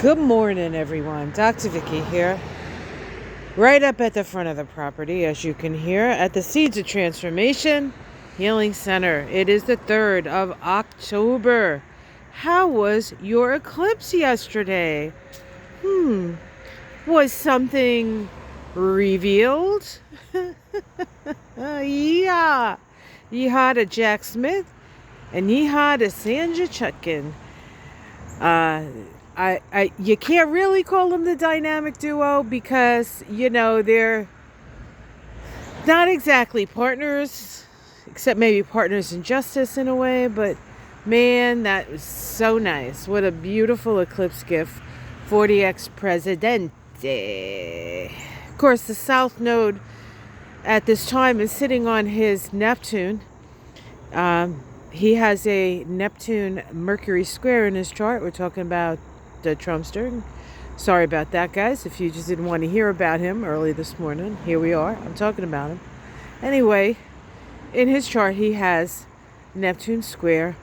Good morning, everyone. Dr. Vicky here. Right up at the front of the property, as you can hear, at the Seeds of Transformation Healing Center. It is the 3rd of October. How was your eclipse yesterday? Was something revealed? Yeah. Yeehaw to Jack Smith and yeehaw to Sandra Chutkin. You can't really call them the dynamic duo because, they're not exactly partners, except maybe partners in justice in a way, but man, that was so nice. What a beautiful eclipse gift for the ex-presidente. Of course, the South Node at this time is sitting on his Neptune. He has a Neptune Mercury square in his chart. We're talking about the Trumpster. Sorry about that, guys. If you just didn't want to hear about him early this morning, here we are. I'm talking about him. Anyway, in his chart, he has Neptune square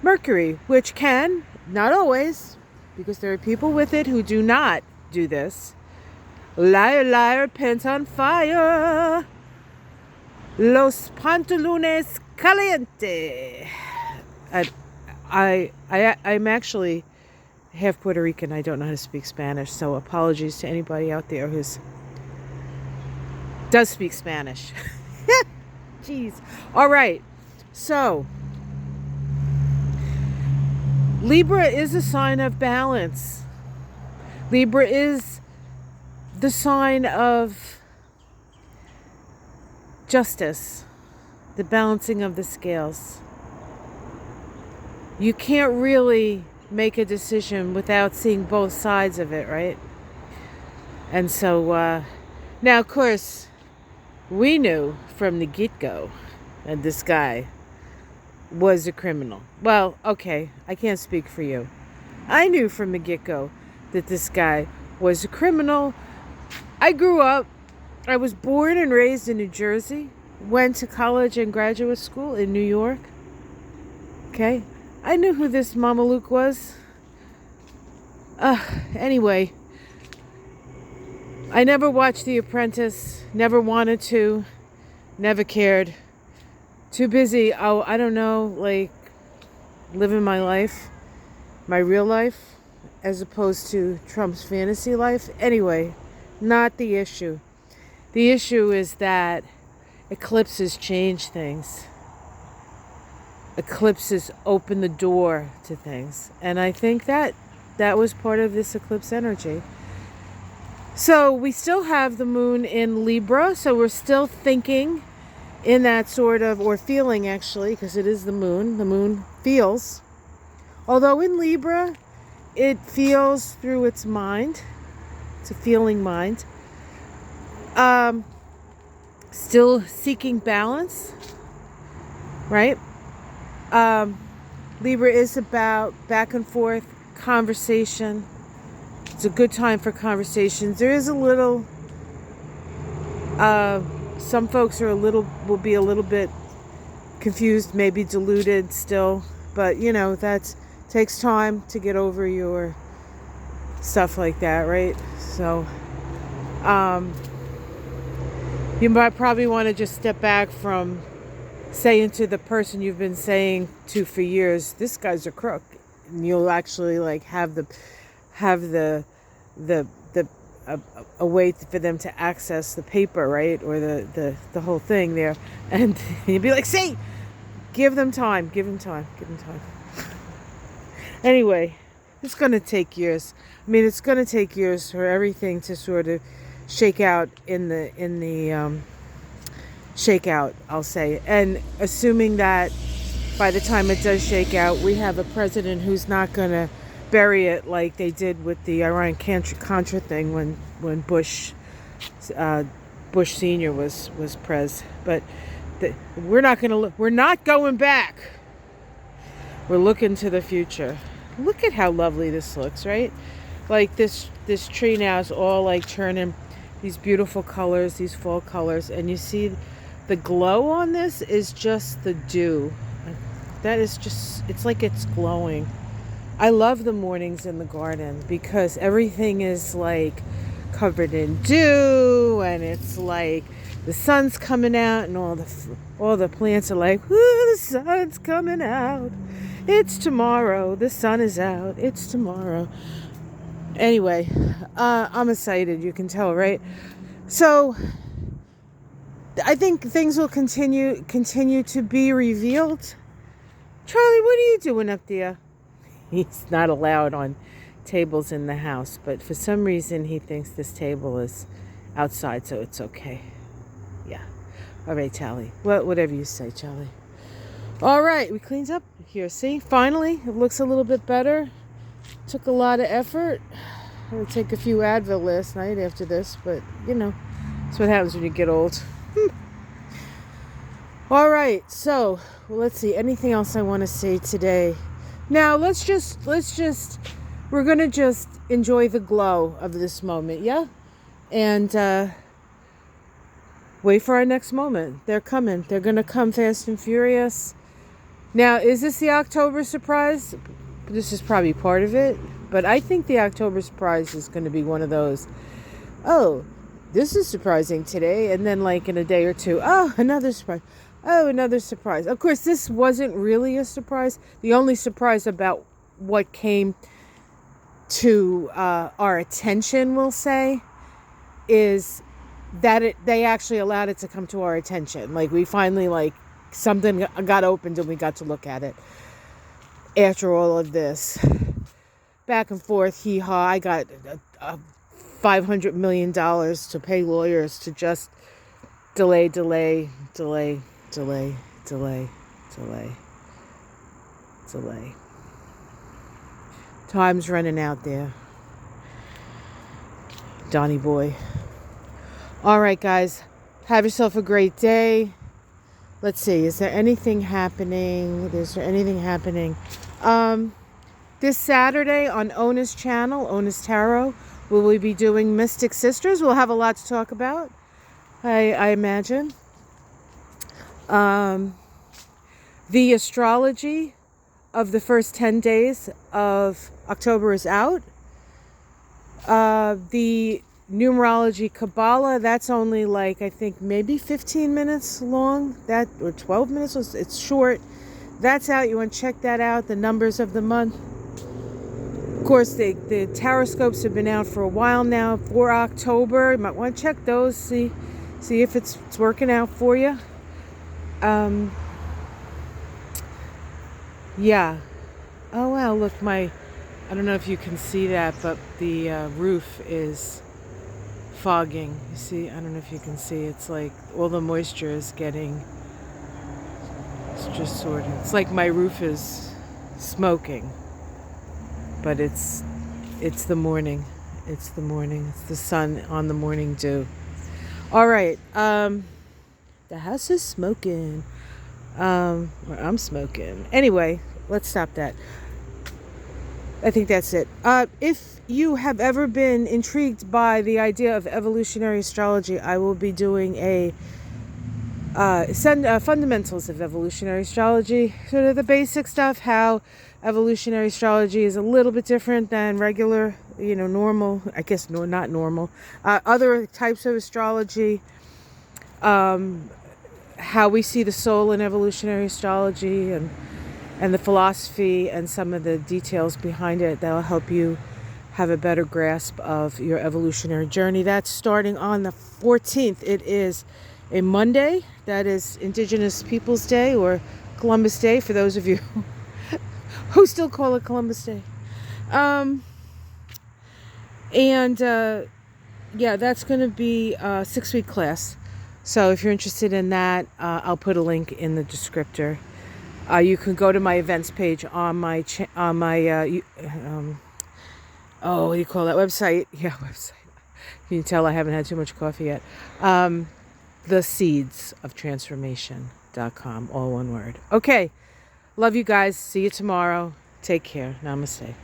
Mercury, which can, not always, because there are people with it who do not do this. Liar, liar, pants on fire. Los pantalones caliente. I'm actually half Puerto Rican. I don't know how to speak Spanish, so apologies to anybody out there who does speak Spanish. Jeez. All right. So, Libra is a sign of balance. Libra is the sign of justice, the balancing of the scales. You can't really make a decision without seeing both sides of it, right? And so, now, of course, we knew from the get-go that this guy was a criminal. Well, okay, I can't speak for you. I knew from the get-go that this guy was a criminal. I grew up, I was born and raised in New Jersey, went to college and graduate school in New York. Okay? I knew who this Mama Luke was. Anyway, I never watched The Apprentice, never wanted to, never cared. Too busy, I don't know, like, living my life, my real life, as opposed to Trump's fantasy life. Anyway, not the issue. The issue is that eclipses change things. Eclipses open the door to things. And I think that was part of this eclipse energy. So we still have the moon in Libra. So we're still thinking in that sort of, or feeling actually, because it is the moon. The moon feels. Although in Libra, it feels through its mind. It's a feeling mind. Still seeking balance, right? Libra is about back and forth conversation. It's a good time for conversations. There is a little, some folks will be a little bit confused, maybe deluded still, but that takes time to get over your stuff like that, right? So, you might probably want to just step back from saying to the person you've been saying to for years, this guy's a crook, and you'll actually have a way for them to access the paper, right, or the whole thing there, and you'd be like, say, give them time. Anyway, it's going to take years. I mean, it's going to take years for everything to sort of shake out in the shakeout, I'll say. And assuming that by the time it does shake out, we have a president who's not going to bury it like they did with the Iran-Contra thing when Bush Senior was pres. But we're not going back. We're looking to the future. Look at how lovely this looks, right? Like this tree now is all like turning these beautiful colors, these fall colors, and you see the glow on this is just the dew. That is just, it's like it's glowing. I love the mornings in the garden because everything is like covered in dew, and it's like the sun's coming out, and all the plants are like, "Ooh, the sun's coming out. It's tomorrow. The sun is out. It's tomorrow." Anyway, I'm excited. You can tell, right? So I think things will continue to be revealed. Charlie, what are you doing up there? He's not allowed on tables in the house, but for some reason he thinks this table is outside, so it's okay. Yeah. All right, Charlie. Whatever you say, Charlie. All right, we cleaned up here. See, finally, it looks a little bit better. Took a lot of effort. I'm gonna take a few Advil last night after this, but you know, that's what happens when you get old. All right, so let's see. Anything else I want to say today? Now we're gonna just enjoy the glow of this moment, yeah, and wait for our next moment. They're coming. They're gonna come fast and furious. Now, is this the October surprise? This is probably part of it, but I think the October surprise is going to be one of those. Oh, this is surprising today, and then like in a day or two, oh, another surprise. Oh, another surprise. Of course, this wasn't really a surprise. The only surprise about what came to our attention, we'll say, is that they actually allowed it to come to our attention. Like we finally, like, something got opened and we got to look at it. After all of this back and forth, hee-haw, I got $500 million to pay lawyers to just delay. Time's running out there, Donnie boy. All right, guys, have yourself a great day. Let's see, is there anything happening? This Saturday on Ona's channel, Ona's Tarot, will we be doing Mystic Sisters? We'll have a lot to talk about, I imagine. The astrology of the first 10 days of October is out. The numerology Kabbalah, that's only like, I think maybe 15 minutes long, or 12 minutes, it's short. That's out. You want to check that out, the numbers of the month. Of course, the taroscopes have been out for a while now for October. You might want to check those, see if it's working out for you. Yeah. Oh wow, look, I don't know if you can see that, but the roof is fogging. You see, I don't know if you can see, it's like all the moisture is getting, it's just sort of, it's like my roof is smoking, but it's the morning. It's the sun on the morning dew. All right, the house is smoking, or I'm smoking. Anyway, let's stop that. I think that's it. If you have ever been intrigued by the idea of evolutionary astrology, I will be doing a fundamentals of evolutionary astrology, sort of the basic stuff, how evolutionary astrology is a little bit different than regular, normal, I guess, no, not normal, other types of astrology, how we see the soul in evolutionary astrology, and the philosophy and some of the details behind it that'll help you have a better grasp of your evolutionary journey. That's starting on the 14th. It is a Monday. That is Indigenous Peoples Day, or Columbus Day for those of you who still call it Columbus Day. Yeah, that's going to be a 6-week class. So if you're interested in that, I'll put a link in the descriptor. You can go to my events page on my what do you call that website? Yeah, website. Can you tell I haven't had too much coffee yet? theseedsoftransformation.com, all one word. Okay, love you guys. See you tomorrow. Take care. Namaste.